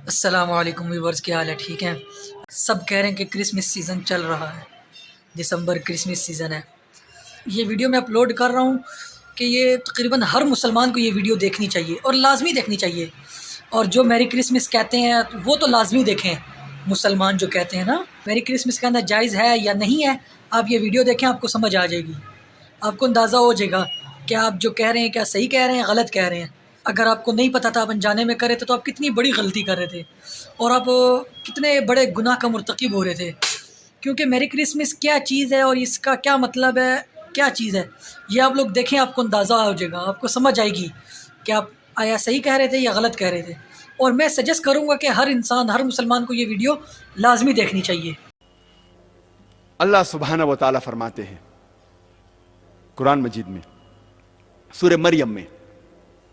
अस्सलाम वालेकुम व्यूवर्स, क्या हाल है? ठीक है। सब कह रहे हैं कि क्रिसमस सीज़न चल रहा है। दिसंबर क्रिसमस सीज़न है। ये वीडियो मैं अपलोड कर रहा हूँ कि ये तकरीबन हर मुसलमान को ये वीडियो देखनी चाहिए और लाज़मी देखनी चाहिए। और जो मैरी क्रिसमस कहते हैं वो तो लाज़मी देखें। मुसलमान जो कहते हैं ना मैरी क्रिसमस कहना जायज़ है या नहीं है, आप ये वीडियो देखें, आपको समझ आ जाएगी। आपको अंदाज़ा हो जाएगा कि आप जो कह रहे हैं क्या सही कह रहे हैं, गलत कह रहे हैं। अगर आपको नहीं पता था, आप अनजाने में कर रहे थे, तो आप कितनी बड़ी गलती कर रहे थे और आप कितने बड़े गुनाह का मुर्तकिब हो रहे थे। क्योंकि मैरी क्रिसमस क्या चीज़ है और इसका क्या मतलब है, क्या चीज़ है, ये आप लोग देखें, आपको अंदाज़ा हो जाएगा, आपको समझ आएगी कि आप आया सही कह रहे थे या गलत कह रहे थे। और मैं सजेस्ट करूँगा कि हर इंसान, हर मुसलमान को ये वीडियो लाजमी देखनी चाहिए। अल्लाह सुब्हाना व तआला फरमाते हैं कुरान मजीद में, सूरह मरियम में,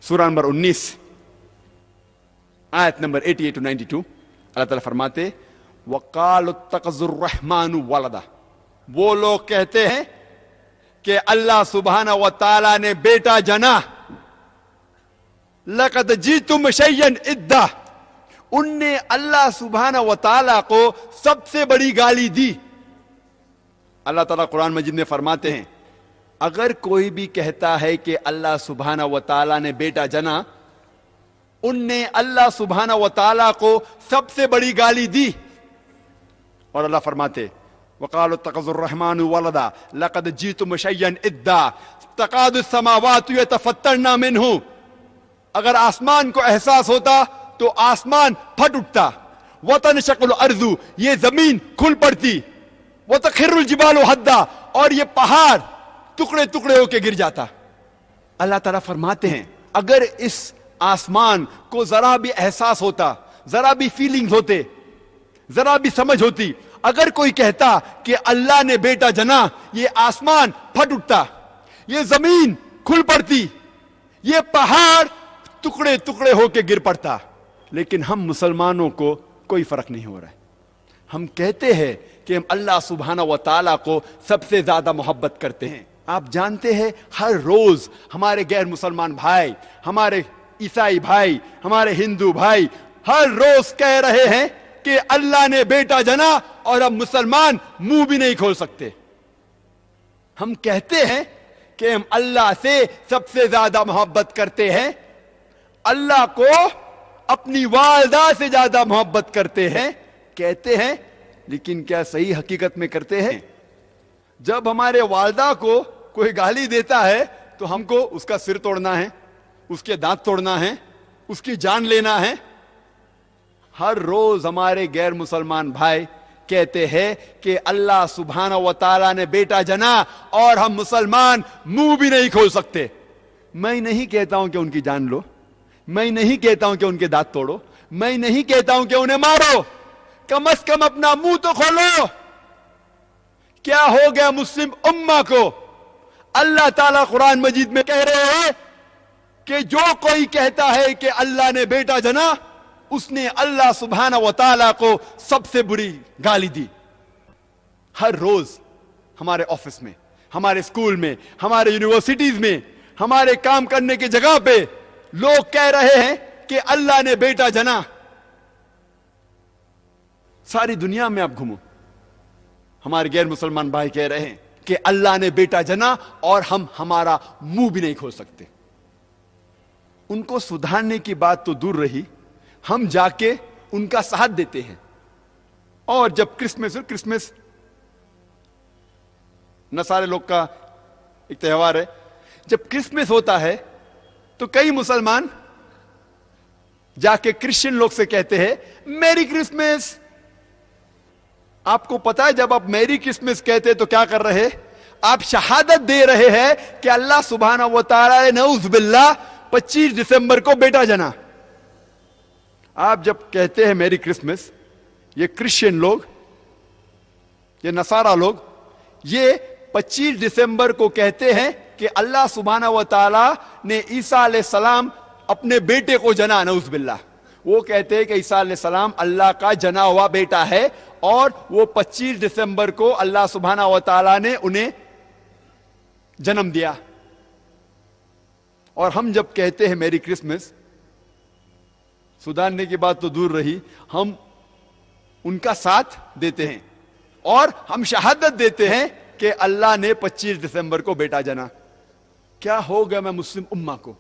सूरह नंबर 19 आयत नंबर 88 to 92, अल्लाह ताला फरमाते वक़ालुत्तख़ज़ुर्रहमानु वलदा। वो लोग कहते हैं कि अल्लाह सुब्हाना व तआला ने बेटा जना। लक़द जीतुम शय्यन इद्दा। उनने अल्लाह सुब्हाना व तआला को सबसे बड़ी गाली दी। अल्लाह ताला कुरान मजीद में फरमाते हैं, अगर कोई भी कहता है कि अल्लाह सुब्हाना व तआला ने बेटा जना, उनने अल्लाह सुब्हाना व तआला को सबसे बड़ी गाली दी। और अल्लाह फरमाते वक़ालुत्तख़ज़ुर्रहमानु वलदा लक़द जीतुम शय्यन इद्दा तक़ादुस्समावातु यतफ़त्तरना मिन्हु। अगर आसमान को एहसास होता तो आसमान फट उठता। वतनशक़्क़ुल अर्ज़ु, ये जमीन खुल पड़ती। वतख़िर्रुल जिबालु हद्दा, और ये पहाड़ टुकड़े टुकड़े होके गिर जाता। अल्लाह ताला फरमाते हैं, अगर इस आसमान को जरा भी एहसास होता, जरा भी फीलिंग्स होते, जरा भी समझ होती, अगर कोई कहता कि अल्लाह ने बेटा जना, ये आसमान फट उठता, ये जमीन खुल पड़ती, ये पहाड़ टुकड़े टुकड़े होके गिर पड़ता। लेकिन हम मुसलमानों को कोई फर्क नहीं हो रहा है। हम कहते हैं कि हम अल्लाह सुब्हाना व तआला को सबसे ज्यादा मोहब्बत करते हैं। आप जानते हैं, हर रोज हमारे गैर मुसलमान भाई, हमारे ईसाई भाई, हमारे हिंदू भाई हर रोज कह रहे हैं कि अल्लाह ने बेटा जना, और अब मुसलमान मुंह भी नहीं खोल सकते। हम कहते हैं कि हम अल्लाह से सबसे ज्यादा मोहब्बत करते हैं, अल्लाह को अपनी वालदा से ज्यादा मोहब्बत करते हैं, कहते हैं, लेकिन क्या सही हकीकत में करते हैं? जब हमारे वालदा को कोई गाली देता है तो हमको उसका सिर तोड़ना है, उसके दांत तोड़ना है, उसकी जान लेना है। हर रोज हमारे गैर मुसलमान भाई कहते हैं कि अल्लाह सुब्हाना व तआला ने बेटा जना, और हम मुसलमान मुंह भी नहीं खोल सकते। मैं नहीं कहता हूं कि उनकी जान लो, मैं नहीं कहता हूं कि उनके दांत तोड़ो, मैं नहीं कहता हूं कि उन्हें मारो, कम से कम अपना मुंह तो खोलो। क्या हो गया मुस्लिम उम्मा को? अल्लाह ताला कुरान मजीद में कह रहे हैं कि जो कोई कहता है कि अल्लाह ने बेटा जना, उसने अल्लाह सुब्हाना व तआला को सबसे बुरी गाली दी। हर रोज हमारे ऑफिस में, हमारे स्कूल में, हमारे यूनिवर्सिटीज में, हमारे काम करने की जगह पे लोग कह रहे हैं कि अल्लाह ने बेटा जना। सारी दुनिया में आप घूमो, हमारे गैर मुसलमान भाई कह रहे हैं कि अल्लाह ने बेटा जना, और हम हमारा मुंह भी नहीं खोल सकते। उनको सुधारने की बात तो दूर रही, हम जाके उनका साथ देते हैं। और जब क्रिसमस नसारे लोग का एक त्यौहार है, जब क्रिसमस होता है तो कई मुसलमान जाके क्रिश्चियन लोग से कहते हैं मैरी क्रिसमस। आपको पता है, जब आप मैरी क्रिसमस कहते हैं तो क्या कर रहे हैं? आप शहादत दे रहे हैं कि अल्लाह सुब्हाना व तआला ने नऊज़ बिल्लाह 25 दिसंबर को बेटा जना। आप जब कहते हैं मैरी क्रिसमस, ये क्रिश्चियन लोग, ये नसारा लोग, ये 25 दिसंबर को कहते हैं कि अल्लाह सुब्हाना व तआला ने ईसा अलैहिस्सलाम अपने बेटे को जना, नऊज़ बिल्लाह। वो कहते हैं कि ईसा अलैहिस्सलाम अल्लाह का जना हुआ बेटा है, और वो 25 दिसंबर को अल्लाह सुब्हाना व तआला ने उन्हें जन्म दिया। और हम जब कहते हैं मैरी क्रिसमस, सुधारने की बात तो दूर रही, हम उनका साथ देते हैं और हम शहादत देते हैं कि अल्लाह ने 25 दिसंबर को बेटा जना। क्या हो गया मैं मुस्लिम उम्मा को?